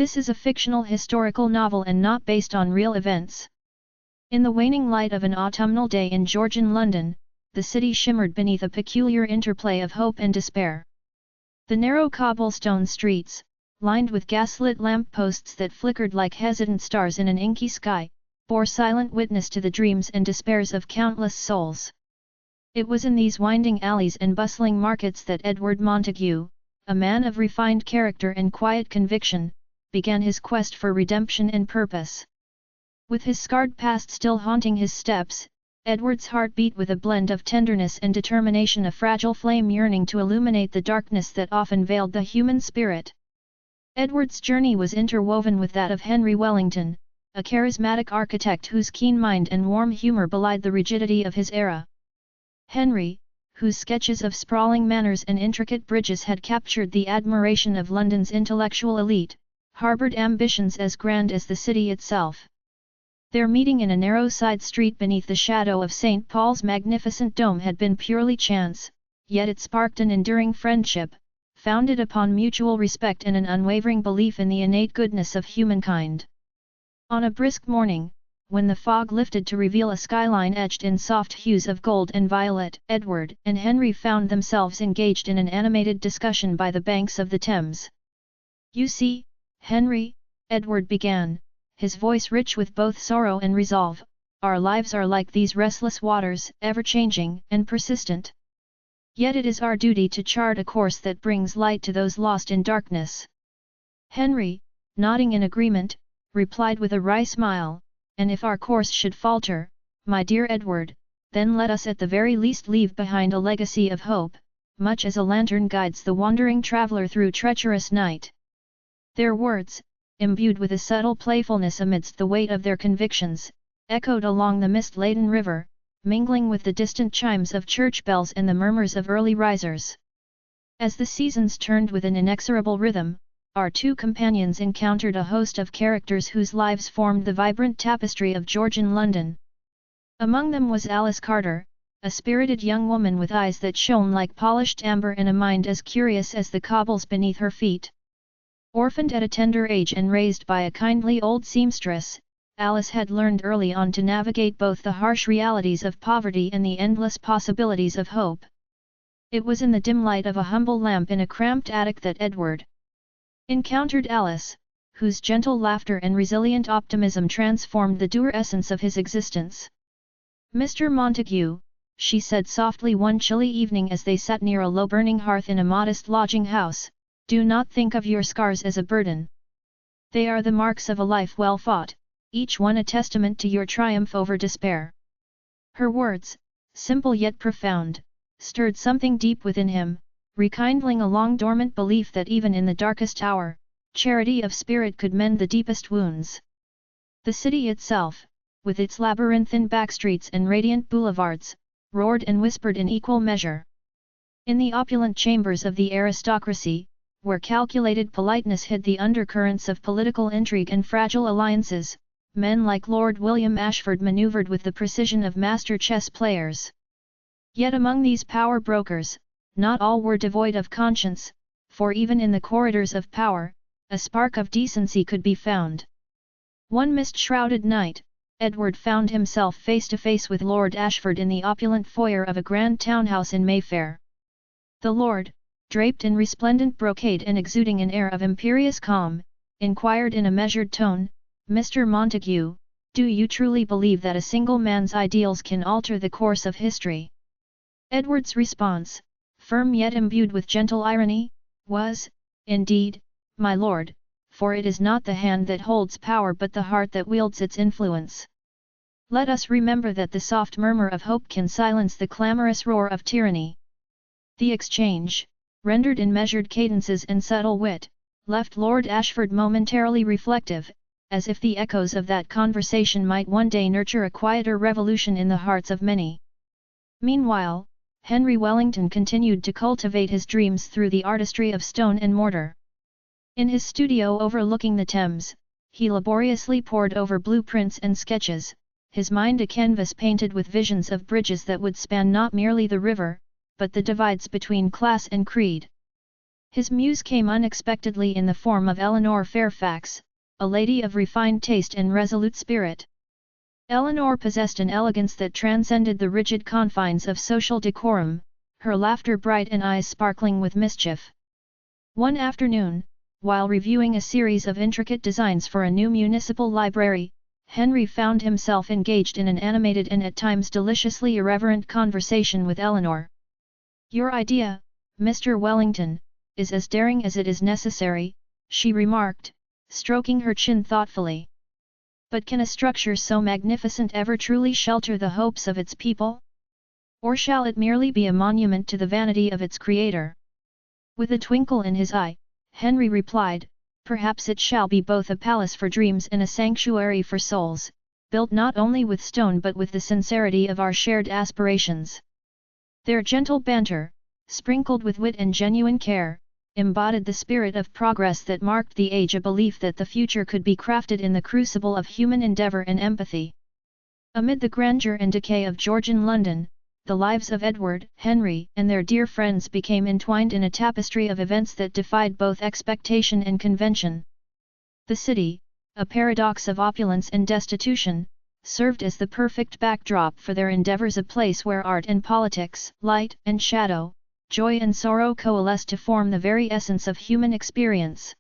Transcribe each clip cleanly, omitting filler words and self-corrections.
This is a fictional historical novel and not based on real events. In the waning light of an autumnal day in Georgian London, the city shimmered beneath a peculiar interplay of hope and despair. The narrow cobblestone streets, lined with gaslit lamp-posts that flickered like hesitant stars in an inky sky, bore silent witness to the dreams and despairs of countless souls. It was in these winding alleys and bustling markets that Edward Montague, a man of refined character and quiet conviction, began his quest for redemption and purpose. With his scarred past still haunting his steps, Edward's heart beat with a blend of tenderness and determination, a fragile flame yearning to illuminate the darkness that often veiled the human spirit. Edward's journey was interwoven with that of Henry Wellington, a charismatic architect whose keen mind and warm humor belied the rigidity of his era. Henry, whose sketches of sprawling manors and intricate bridges had captured the admiration of London's intellectual elite, harbored ambitions as grand as the city itself. Their meeting in a narrow side street beneath the shadow of St. Paul's magnificent dome had been purely chance, yet it sparked an enduring friendship, founded upon mutual respect and an unwavering belief in the innate goodness of humankind. On a brisk morning, when the fog lifted to reveal a skyline edged in soft hues of gold and violet, Edward and Henry found themselves engaged in an animated discussion by the banks of the Thames. "You see, Henry," Edward began, his voice rich with both sorrow and resolve, "our lives are like these restless waters, ever-changing and persistent. Yet it is our duty to chart a course that brings light to those lost in darkness." Henry, nodding in agreement, replied with a wry smile, "And if our course should falter, my dear Edward, then let us at the very least leave behind a legacy of hope, much as a lantern guides the wandering traveler through treacherous night." Their words, imbued with a subtle playfulness amidst the weight of their convictions, echoed along the mist-laden river, mingling with the distant chimes of church bells and the murmurs of early risers. As the seasons turned with an inexorable rhythm, our two companions encountered a host of characters whose lives formed the vibrant tapestry of Georgian London. Among them was Alice Carter, a spirited young woman with eyes that shone like polished amber and a mind as curious as the cobbles beneath her feet. Orphaned at a tender age and raised by a kindly old seamstress, Alice had learned early on to navigate both the harsh realities of poverty and the endless possibilities of hope. It was in the dim light of a humble lamp in a cramped attic that Edward encountered Alice, whose gentle laughter and resilient optimism transformed the dour essence of his existence. "Mr. Montague," she said softly one chilly evening as they sat near a low-burning hearth in a modest lodging house, "do not think of your scars as a burden. They are the marks of a life well fought, each one a testament to your triumph over despair." Her words, simple yet profound, stirred something deep within him, rekindling a long-dormant belief that even in the darkest hour, charity of spirit could mend the deepest wounds. The city itself, with its labyrinthine backstreets and radiant boulevards, roared and whispered in equal measure. In the opulent chambers of the aristocracy, where calculated politeness hid the undercurrents of political intrigue and fragile alliances, men like Lord William Ashford maneuvered with the precision of master chess players. Yet among these power brokers, not all were devoid of conscience, for even in the corridors of power, a spark of decency could be found. One mist-shrouded night, Edward found himself face to face with Lord Ashford in the opulent foyer of a grand townhouse in Mayfair. The lord, draped in resplendent brocade and exuding an air of imperious calm, inquired in a measured tone, "Mr. Montague, do you truly believe that a single man's ideals can alter the course of history?" Edward's response, firm yet imbued with gentle irony, was, "Indeed, my lord, for it is not the hand that holds power but the heart that wields its influence. Let us remember that the soft murmur of hope can silence the clamorous roar of tyranny." The exchange, rendered in measured cadences and subtle wit, left Lord Ashford momentarily reflective, as if the echoes of that conversation might one day nurture a quieter revolution in the hearts of many. Meanwhile, Henry Wellington continued to cultivate his dreams through the artistry of stone and mortar. In his studio overlooking the Thames, he laboriously pored over blueprints and sketches, his mind a canvas painted with visions of bridges that would span not merely the river, but the divides between class and creed. His muse came unexpectedly in the form of Eleanor Fairfax, a lady of refined taste and resolute spirit. Eleanor possessed an elegance that transcended the rigid confines of social decorum, her laughter bright and eyes sparkling with mischief. One afternoon, while reviewing a series of intricate designs for a new municipal library, Henry found himself engaged in an animated and at times deliciously irreverent conversation with Eleanor. "Your idea, Mr. Wellington, is as daring as it is necessary," she remarked, stroking her chin thoughtfully. "But can a structure so magnificent ever truly shelter the hopes of its people? Or shall it merely be a monument to the vanity of its creator?" With a twinkle in his eye, Henry replied, "Perhaps it shall be both a palace for dreams and a sanctuary for souls, built not only with stone but with the sincerity of our shared aspirations." Their gentle banter, sprinkled with wit and genuine care, embodied the spirit of progress that marked the age, a belief that the future could be crafted in the crucible of human endeavour and empathy. Amid the grandeur and decay of Georgian London, the lives of Edward, Henry, and their dear friends became entwined in a tapestry of events that defied both expectation and convention. The city, a paradox of opulence and destitution, served as the perfect backdrop for their endeavours, a place where art and politics, light and shadow, joy and sorrow coalesced to form the very essence of human experience.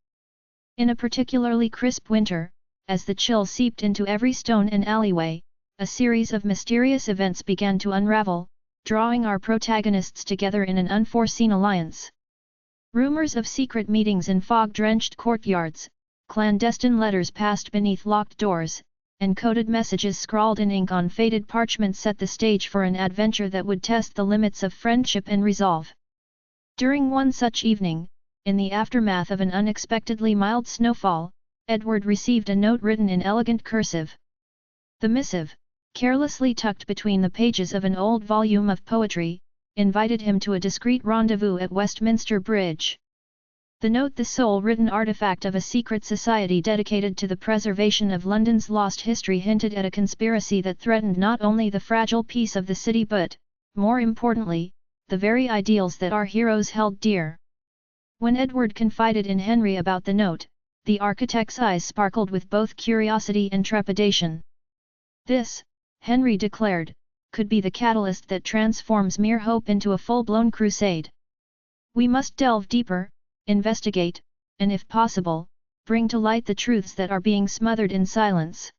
In a particularly crisp winter, as the chill seeped into every stone and alleyway, a series of mysterious events began to unravel, drawing our protagonists together in an unforeseen alliance. Rumors of secret meetings in fog-drenched courtyards, clandestine letters passed beneath locked doors, and coded messages scrawled in ink on faded parchment set the stage for an adventure that would test the limits of friendship and resolve. During one such evening, in the aftermath of an unexpectedly mild snowfall, Edward received a note written in elegant cursive. The missive, carelessly tucked between the pages of an old volume of poetry, invited him to a discreet rendezvous at Westminster Bridge. The note, the sole written artifact of a secret society dedicated to the preservation of London's lost history, hinted at a conspiracy that threatened not only the fragile peace of the city but, more importantly, the very ideals that our heroes held dear. When Edward confided in Henry about the note, the architect's eyes sparkled with both curiosity and trepidation. "This," Henry declared, "could be the catalyst that transforms mere hope into a full-blown crusade. We must delve deeper, investigate, and if possible, bring to light the truths that are being smothered in silence."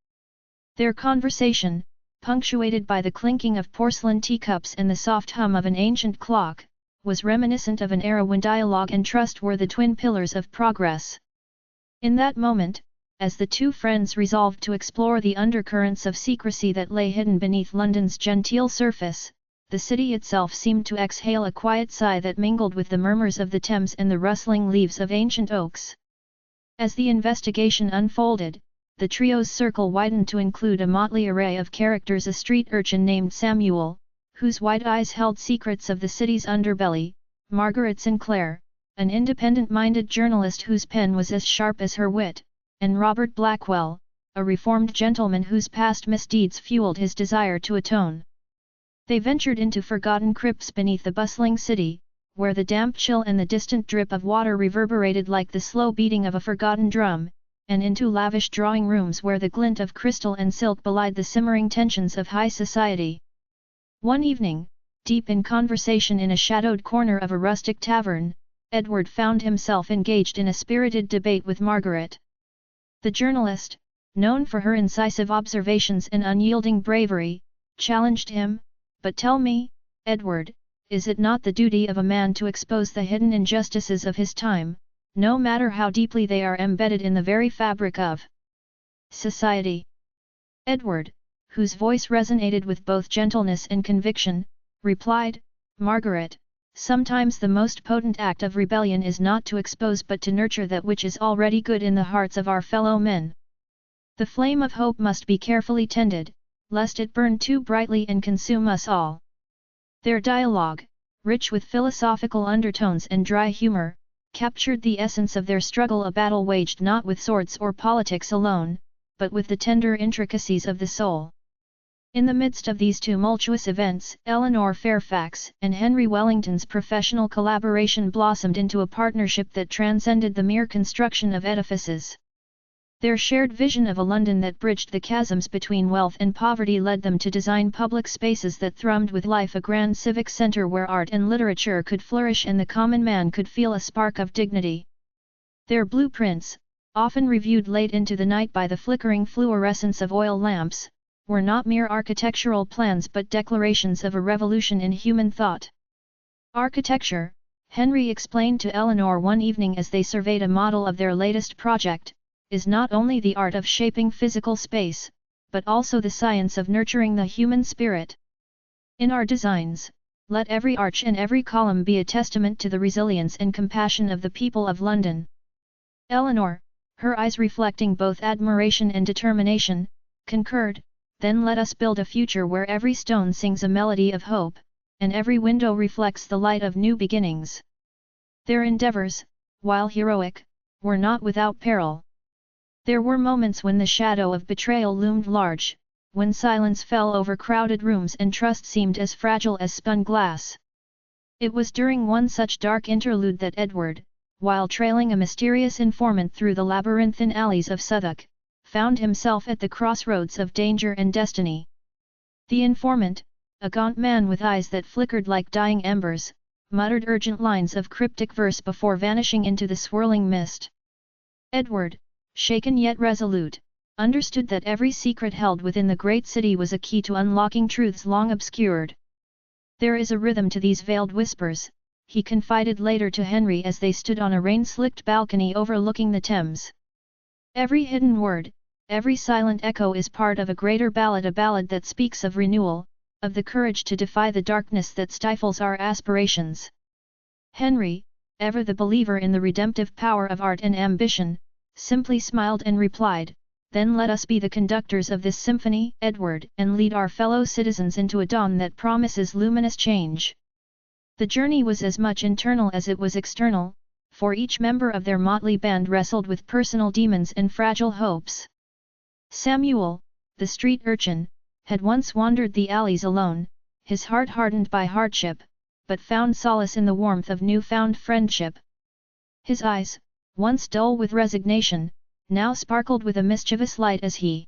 Their conversation, punctuated by the clinking of porcelain teacups and the soft hum of an ancient clock, was reminiscent of an era when dialogue and trust were the twin pillars of progress. In that moment, as the two friends resolved to explore the undercurrents of secrecy that lay hidden beneath London's genteel surface, the city itself seemed to exhale a quiet sigh that mingled with the murmurs of the Thames and the rustling leaves of ancient oaks. As the investigation unfolded, the trio's circle widened to include a motley array of characters: a street urchin named Samuel, whose wide eyes held secrets of the city's underbelly; Margaret Sinclair, an independent-minded journalist whose pen was as sharp as her wit; and Robert Blackwell, a reformed gentleman whose past misdeeds fueled his desire to atone. They ventured into forgotten crypts beneath the bustling city, where the damp chill and the distant drip of water reverberated like the slow beating of a forgotten drum, and into lavish drawing rooms where the glint of crystal and silk belied the simmering tensions of high society. One evening, deep in conversation in a shadowed corner of a rustic tavern, Edward found himself engaged in a spirited debate with Margaret. The journalist, known for her incisive observations and unyielding bravery, challenged him, "But tell me, Edward, is it not the duty of a man to expose the hidden injustices of his time, no matter how deeply they are embedded in the very fabric of society?" Edward, whose voice resonated with both gentleness and conviction, replied, "Margaret, sometimes the most potent act of rebellion is not to expose but to nurture that which is already good in the hearts of our fellow men. The flame of hope must be carefully tended, lest it burn too brightly and consume us all." Their dialogue, rich with philosophical undertones and dry humor, captured the essence of their struggle, a battle waged not with swords or politics alone, but with the tender intricacies of the soul. In the midst of these tumultuous events, Eleanor Fairfax and Henry Wellington's professional collaboration blossomed into a partnership that transcended the mere construction of edifices. Their shared vision of a London that bridged the chasms between wealth and poverty led them to design public spaces that thrummed with life, a grand civic centre where art and literature could flourish and the common man could feel a spark of dignity. Their blueprints, often reviewed late into the night by the flickering fluorescence of oil lamps, were not mere architectural plans but declarations of a revolution in human thought. Architecture, Henry explained to Eleanor one evening as they surveyed a model of their latest project, is not only the art of shaping physical space, but also the science of nurturing the human spirit. In our designs, let every arch and every column be a testament to the resilience and compassion of the people of London. Eleanor, her eyes reflecting both admiration and determination, concurred, then let us build a future where every stone sings a melody of hope, and every window reflects the light of new beginnings. Their endeavors, while heroic, were not without peril. There were moments when the shadow of betrayal loomed large, when silence fell over crowded rooms and trust seemed as fragile as spun glass. It was during one such dark interlude that Edward, while trailing a mysterious informant through the labyrinthine alleys of Southwark, found himself at the crossroads of danger and destiny. The informant, a gaunt man with eyes that flickered like dying embers, muttered urgent lines of cryptic verse before vanishing into the swirling mist. Edward, shaken yet resolute, understood that every secret held within the great city was a key to unlocking truths long obscured. There is a rhythm to these veiled whispers, he confided later to Henry as they stood on a rain-slicked balcony overlooking the Thames. Every hidden word, every silent echo is part of a greater ballad, a ballad that speaks of renewal, of the courage to defy the darkness that stifles our aspirations. Henry, ever the believer in the redemptive power of art and ambition, simply smiled and replied, "Then let us be the conductors of this symphony, Edward, and lead our fellow citizens into a dawn that promises luminous change." The journey was as much internal as it was external, for each member of their motley band wrestled with personal demons and fragile hopes. Samuel, the street urchin, had once wandered the alleys alone, his heart hardened by hardship, but found solace in the warmth of new-found friendship. His eyes, once dull with resignation, now sparkled with a mischievous light as he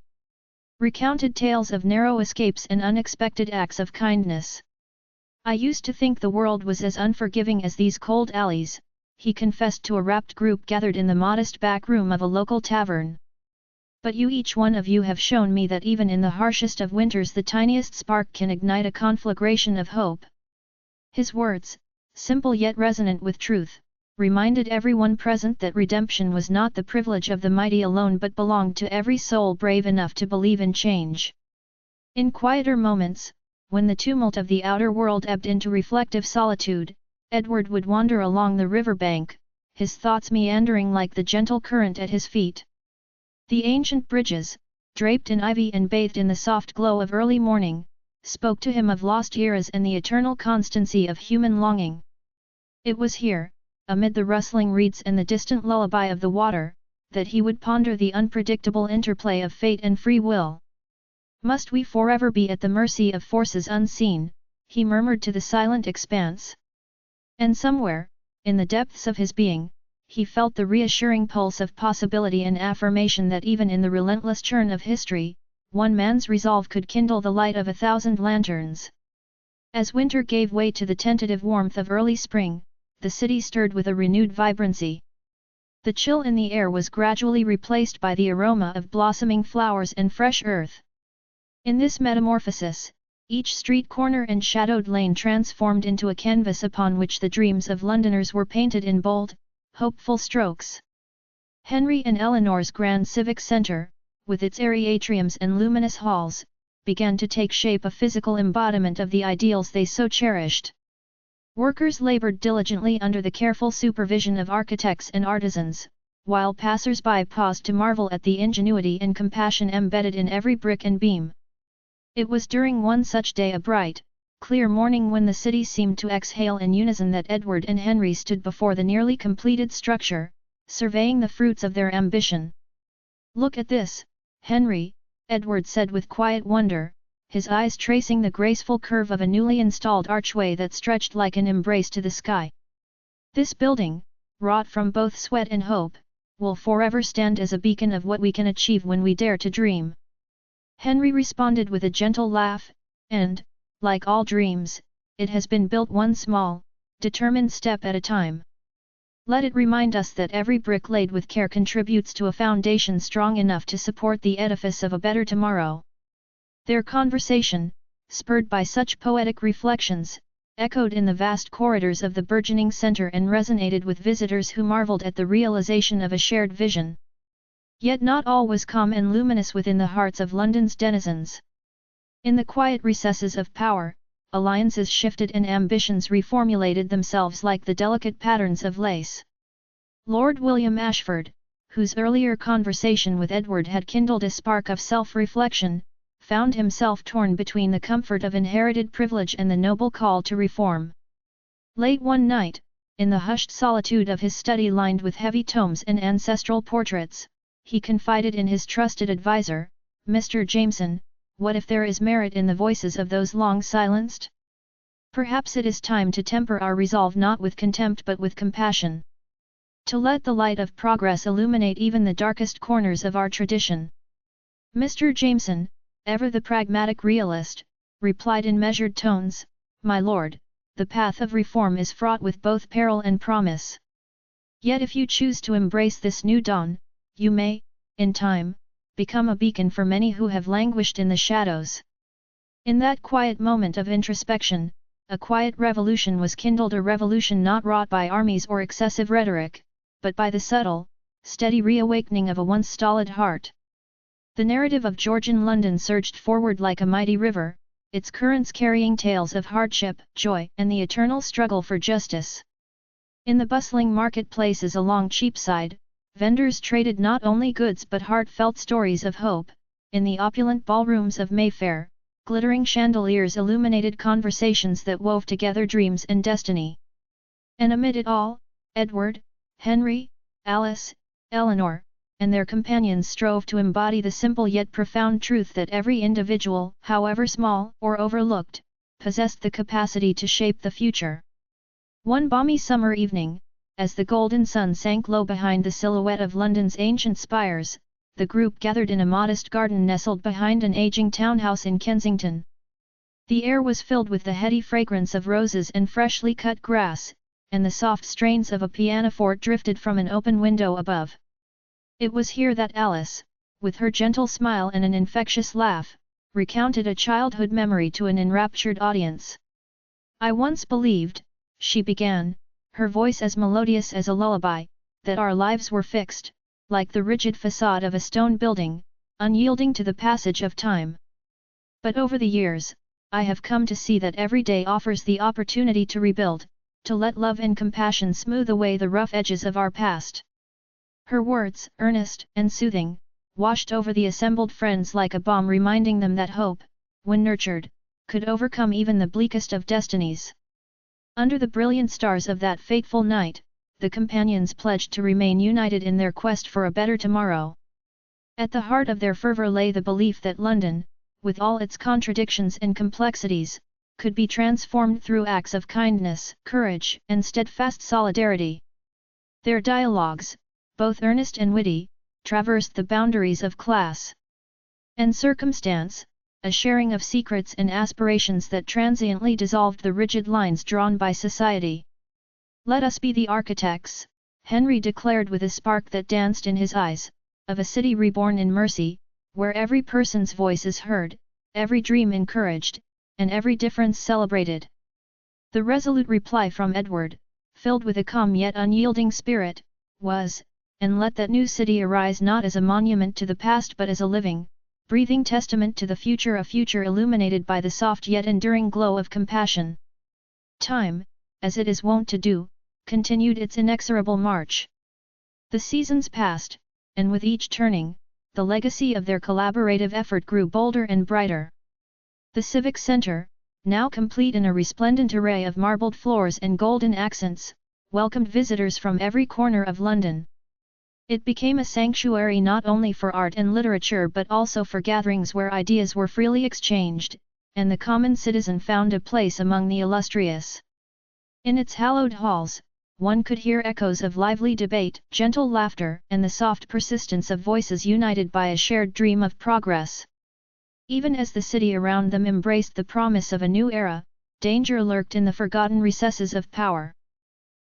recounted tales of narrow escapes and unexpected acts of kindness. "I used to think the world was as unforgiving as these cold alleys," he confessed to a rapt group gathered in the modest back room of a local tavern. "But you, each one of you, have shown me that even in the harshest of winters the tiniest spark can ignite a conflagration of hope." His words, simple yet resonant with truth, reminded everyone present that redemption was not the privilege of the mighty alone but belonged to every soul brave enough to believe in change. In quieter moments, when the tumult of the outer world ebbed into reflective solitude, Edward would wander along the river bank, his thoughts meandering like the gentle current at his feet. The ancient bridges, draped in ivy and bathed in the soft glow of early morning, spoke to him of lost eras and the eternal constancy of human longing. It was here, amid the rustling reeds and the distant lullaby of the water, that he would ponder the unpredictable interplay of fate and free will. "Must we forever be at the mercy of forces unseen?" he murmured to the silent expanse. And somewhere, in the depths of his being, he felt the reassuring pulse of possibility and affirmation that even in the relentless churn of history, one man's resolve could kindle the light of 1,000 lanterns. As winter gave way to the tentative warmth of early spring, the city stirred with a renewed vibrancy. The chill in the air was gradually replaced by the aroma of blossoming flowers and fresh earth. In this metamorphosis, each street corner and shadowed lane transformed into a canvas upon which the dreams of Londoners were painted in bold, hopeful strokes. Henry and Eleanor's grand civic centre, with its airy atriums and luminous halls, began to take shape, a physical embodiment of the ideals they so cherished. Workers labored diligently under the careful supervision of architects and artisans, while passers-by paused to marvel at the ingenuity and compassion embedded in every brick and beam. It was during one such day, a bright, clear morning when the city seemed to exhale in unison, that Edward and Henry stood before the nearly completed structure, surveying the fruits of their ambition. "Look at this, Henry," Edward said with quiet wonder, his eyes tracing the graceful curve of a newly installed archway that stretched like an embrace to the sky. This building, wrought from both sweat and hope, will forever stand as a beacon of what we can achieve when we dare to dream. Henry responded with a gentle laugh, and, like all dreams, it has been built one small, determined step at a time. Let it remind us that every brick laid with care contributes to a foundation strong enough to support the edifice of a better tomorrow. Their conversation, spurred by such poetic reflections, echoed in the vast corridors of the burgeoning center and resonated with visitors who marveled at the realization of a shared vision. Yet not all was calm and luminous within the hearts of London's denizens. In the quiet recesses of power, alliances shifted and ambitions reformulated themselves like the delicate patterns of lace. Lord William Ashford, whose earlier conversation with Edward had kindled a spark of self-reflection, found himself torn between the comfort of inherited privilege and the noble call to reform. Late one night, in the hushed solitude of his study lined with heavy tomes and ancestral portraits, he confided in his trusted advisor, Mr. Jameson, "What if there is merit in the voices of those long silenced? Perhaps it is time to temper our resolve not with contempt but with compassion. To let the light of progress illuminate even the darkest corners of our tradition." Mr. Jameson, ever the pragmatic realist, replied in measured tones, "My lord, the path of reform is fraught with both peril and promise. Yet if you choose to embrace this new dawn, you may, in time, become a beacon for many who have languished in the shadows." In that quiet moment of introspection, a quiet revolution was kindled, a revolution not wrought by armies or excessive rhetoric, but by the subtle, steady reawakening of a once stolid heart. The narrative of Georgian London surged forward like a mighty river, its currents carrying tales of hardship, joy, and the eternal struggle for justice. In the bustling marketplaces along Cheapside, vendors traded not only goods but heartfelt stories of hope. In the opulent ballrooms of Mayfair, glittering chandeliers illuminated conversations that wove together dreams and destiny. And amid it all, Edward, Henry, Alice, Eleanor, and their companions strove to embody the simple yet profound truth that every individual, however small or overlooked, possessed the capacity to shape the future. One balmy summer evening, as the golden sun sank low behind the silhouette of London's ancient spires, the group gathered in a modest garden nestled behind an aging townhouse in Kensington. The air was filled with the heady fragrance of roses and freshly cut grass, and the soft strains of a pianoforte drifted from an open window above. It was here that Alice, with her gentle smile and an infectious laugh, recounted a childhood memory to an enraptured audience. "I once believed," she began, her voice as melodious as a lullaby, "that our lives were fixed, like the rigid facade of a stone building, unyielding to the passage of time. But over the years, I have come to see that every day offers the opportunity to rebuild, to let love and compassion smooth away the rough edges of our past." Her words, earnest and soothing, washed over the assembled friends like a balm, reminding them that hope, when nurtured, could overcome even the bleakest of destinies. Under the brilliant stars of that fateful night, the companions pledged to remain united in their quest for a better tomorrow. At the heart of their fervor lay the belief that London, with all its contradictions and complexities, could be transformed through acts of kindness, courage, and steadfast solidarity. Their dialogues, both earnest and witty, traversed the boundaries of class and circumstance, a sharing of secrets and aspirations that transiently dissolved the rigid lines drawn by society. "Let us be the architects," Henry declared with a spark that danced in his eyes, "of a city reborn in mercy, where every person's voice is heard, every dream encouraged, and every difference celebrated." The resolute reply from Edward, filled with a calm yet unyielding spirit, was, "And let that new city arise not as a monument to the past but as a living, breathing testament to the future, a future illuminated by the soft yet enduring glow of compassion." Time, as it is wont to do, continued its inexorable march. The seasons passed, and with each turning, the legacy of their collaborative effort grew bolder and brighter. The Civic Centre, now complete in a resplendent array of marbled floors and golden accents, welcomed visitors from every corner of London. It became a sanctuary not only for art and literature but also for gatherings where ideas were freely exchanged, and the common citizen found a place among the illustrious. In its hallowed halls, one could hear echoes of lively debate, gentle laughter, and the soft persistence of voices united by a shared dream of progress. Even as the city around them embraced the promise of a new era, danger lurked in the forgotten recesses of power.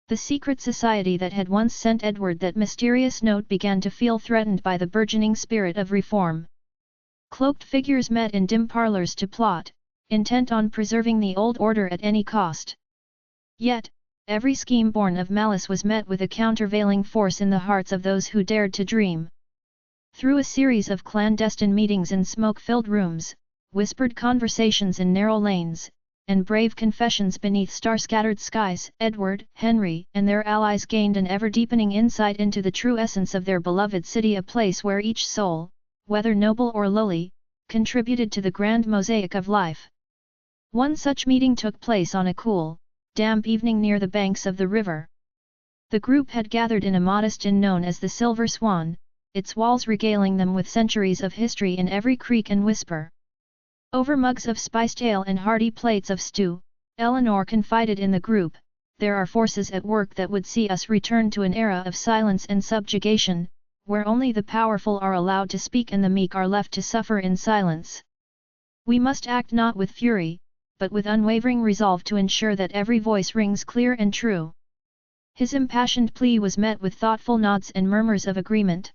The secret society that had once sent Edward that mysterious note began to feel threatened by the burgeoning spirit of reform. Cloaked figures met in dim parlors to plot, intent on preserving the old order at any cost. Yet, every scheme born of malice was met with a countervailing force in the hearts of those who dared to dream. Through a series of clandestine meetings in smoke-filled rooms, whispered conversations in narrow lanes, and brave confessions beneath star-scattered skies, Edward, Henry, and their allies gained an ever-deepening insight into the true essence of their beloved city, a place where each soul, whether noble or lowly, contributed to the grand mosaic of life. One such meeting took place on a cool, damp evening near the banks of the river. The group had gathered in a modest inn known as the Silver Swan, its walls regaling them with centuries of history in every creak and whisper. Over mugs of spiced ale and hearty plates of stew, Eleanor confided in the group, "There are forces at work that would see us return to an era of silence and subjugation, where only the powerful are allowed to speak and the meek are left to suffer in silence. We must act not with fury, but with unwavering resolve to ensure that every voice rings clear and true." His impassioned plea was met with thoughtful nods and murmurs of agreement.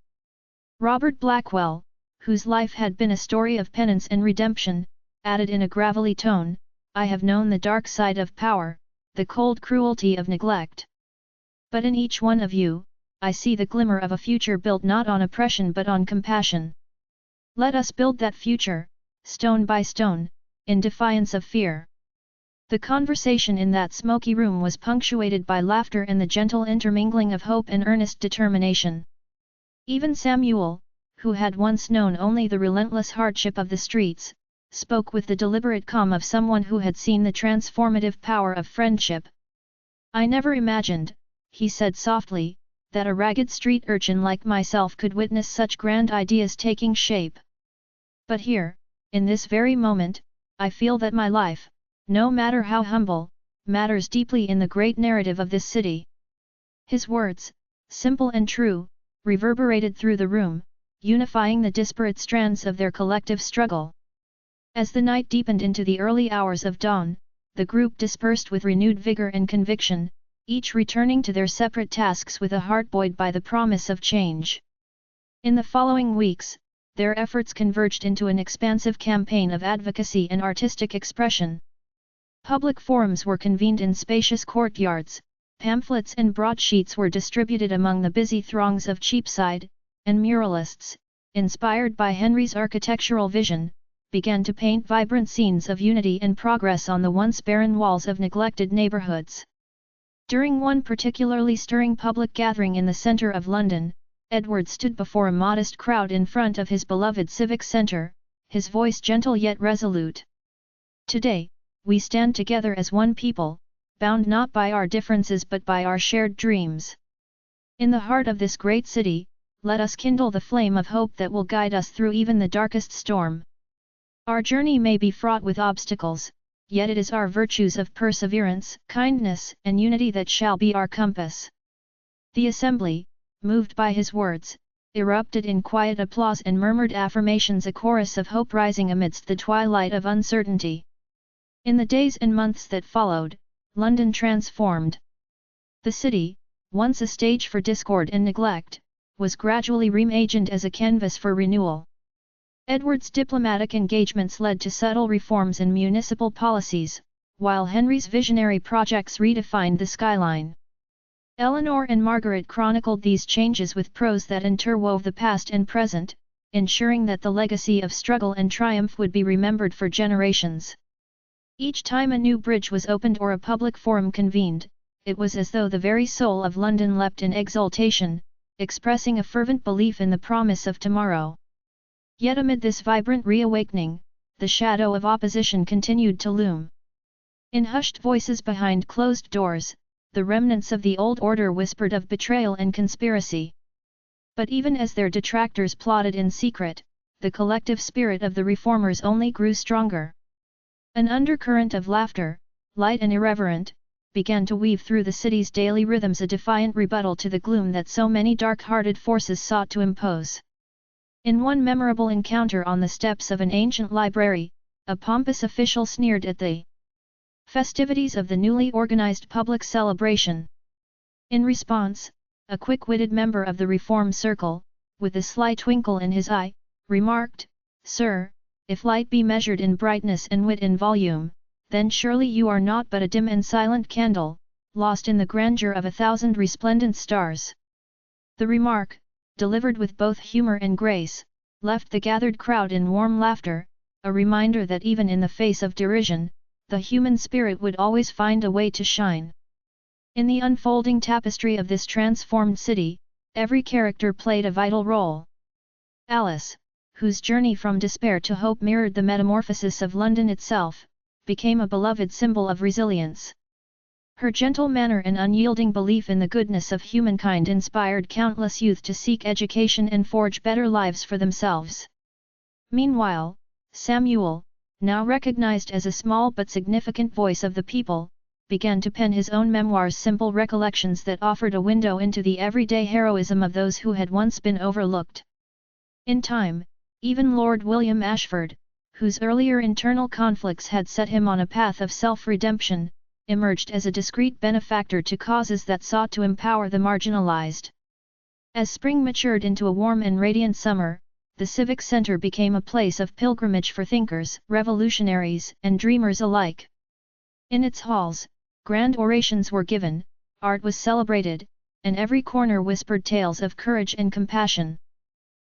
Robert Blackwell, whose life had been a story of penance and redemption, added in a gravelly tone, "I have known the dark side of power, the cold cruelty of neglect. But in each one of you, I see the glimmer of a future built not on oppression but on compassion. Let us build that future, stone by stone, in defiance of fear." The conversation in that smoky room was punctuated by laughter and the gentle intermingling of hope and earnest determination. Even Samuel, who had once known only the relentless hardship of the streets, spoke with the deliberate calm of someone who had seen the transformative power of friendship. "I never imagined," he said softly, "that a ragged street urchin like myself could witness such grand ideas taking shape. But here, in this very moment, I feel that my life, no matter how humble, matters deeply in the great narrative of this city." His words, simple and true, reverberated through the room, unifying the disparate strands of their collective struggle. As the night deepened into the early hours of dawn, the group dispersed with renewed vigor and conviction, each returning to their separate tasks with a heart buoyed by the promise of change. In the following weeks, their efforts converged into an expansive campaign of advocacy and artistic expression. Public forums were convened in spacious courtyards, pamphlets and broadsheets were distributed among the busy throngs of Cheapside, and muralists, inspired by Henry's architectural vision, began to paint vibrant scenes of unity and progress on the once barren walls of neglected neighbourhoods. During one particularly stirring public gathering in the centre of London, Edward stood before a modest crowd in front of his beloved civic centre, his voice gentle yet resolute. "Today, we stand together as one people, bound not by our differences but by our shared dreams. In the heart of this great city, let us kindle the flame of hope that will guide us through even the darkest storm. Our journey may be fraught with obstacles, yet it is our virtues of perseverance, kindness, and unity that shall be our compass." The assembly, moved by his words, erupted in quiet applause and murmured affirmations, a chorus of hope rising amidst the twilight of uncertainty. In the days and months that followed, London transformed. The city, once a stage for discord and neglect, was gradually reimagined as a canvas for renewal. Edward's diplomatic engagements led to subtle reforms in municipal policies, while Henry's visionary projects redefined the skyline. Eleanor and Margaret chronicled these changes with prose that interwove the past and present, ensuring that the legacy of struggle and triumph would be remembered for generations. Each time a new bridge was opened or a public forum convened, it was as though the very soul of London leapt in exultation, expressing a fervent belief in the promise of tomorrow. Yet amid this vibrant reawakening, the shadow of opposition continued to loom. In hushed voices behind closed doors, the remnants of the old order whispered of betrayal and conspiracy. But even as their detractors plotted in secret, the collective spirit of the reformers only grew stronger. An undercurrent of laughter, light and irreverent, began to weave through the city's daily rhythms, a defiant rebuttal to the gloom that so many dark-hearted forces sought to impose. In one memorable encounter on the steps of an ancient library, a pompous official sneered at the festivities of the newly organized public celebration. In response, a quick-witted member of the reform circle, with a sly twinkle in his eye, remarked, "Sir, if light be measured in brightness and wit in volume, then surely you are not but a dim and silent candle, lost in the grandeur of 1,000 resplendent stars." The remark, delivered with both humor and grace, left the gathered crowd in warm laughter, a reminder that even in the face of derision, the human spirit would always find a way to shine. In the unfolding tapestry of this transformed city, every character played a vital role. Alice, whose journey from despair to hope mirrored the metamorphosis of London itself, became a beloved symbol of resilience. Her gentle manner and unyielding belief in the goodness of humankind inspired countless youth to seek education and forge better lives for themselves. Meanwhile, Samuel, now recognized as a small but significant voice of the people, began to pen his own memoirs, simple recollections that offered a window into the everyday heroism of those who had once been overlooked. In time, even Lord William Ashford, whose earlier internal conflicts had set him on a path of self-redemption, emerged as a discreet benefactor to causes that sought to empower the marginalized. As spring matured into a warm and radiant summer, the Civic Center became a place of pilgrimage for thinkers, revolutionaries, and dreamers alike. In its halls, grand orations were given, art was celebrated, and every corner whispered tales of courage and compassion.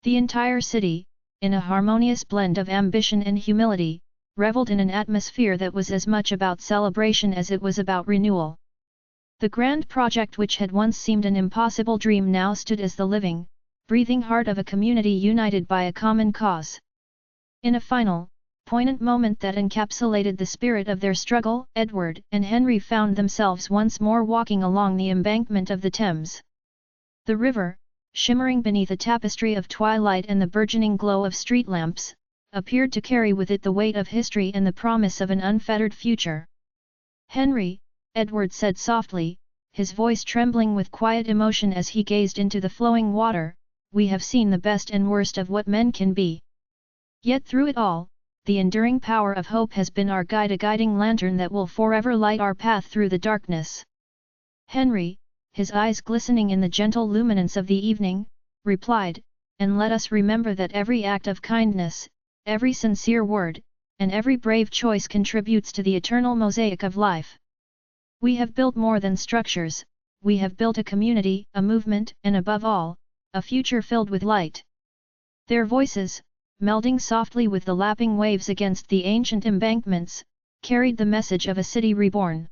The entire city, in a harmonious blend of ambition and humility, reveled in an atmosphere that was as much about celebration as it was about renewal. The grand project which had once seemed an impossible dream now stood as the living, breathing heart of a community united by a common cause. In a final, poignant moment that encapsulated the spirit of their struggle, Edward and Henry found themselves once more walking along the embankment of the Thames. The river, shimmering beneath a tapestry of twilight and the burgeoning glow of street lamps, appeared to carry with it the weight of history and the promise of an unfettered future. "Henry," Edward said softly, his voice trembling with quiet emotion as he gazed into the flowing water, "we have seen the best and worst of what men can be. Yet through it all, the enduring power of hope has been our guide, a guiding lantern that will forever light our path through the darkness." Henry, his eyes glistening in the gentle luminance of the evening, replied, "And let us remember that every act of kindness, every sincere word, and every brave choice contributes to the eternal mosaic of life. We have built more than structures, we have built a community, a movement, and above all, a future filled with light." Their voices, melding softly with the lapping waves against the ancient embankments, carried the message of a city reborn.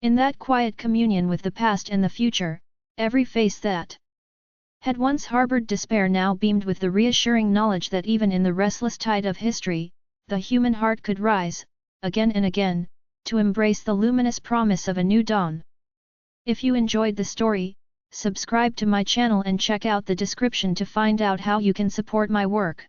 In that quiet communion with the past and the future, every face that had once harbored despair now beamed with the reassuring knowledge that even in the restless tide of history, the human heart could rise, again and again, to embrace the luminous promise of a new dawn. If you enjoyed the story, subscribe to my channel and check out the description to find out how you can support my work.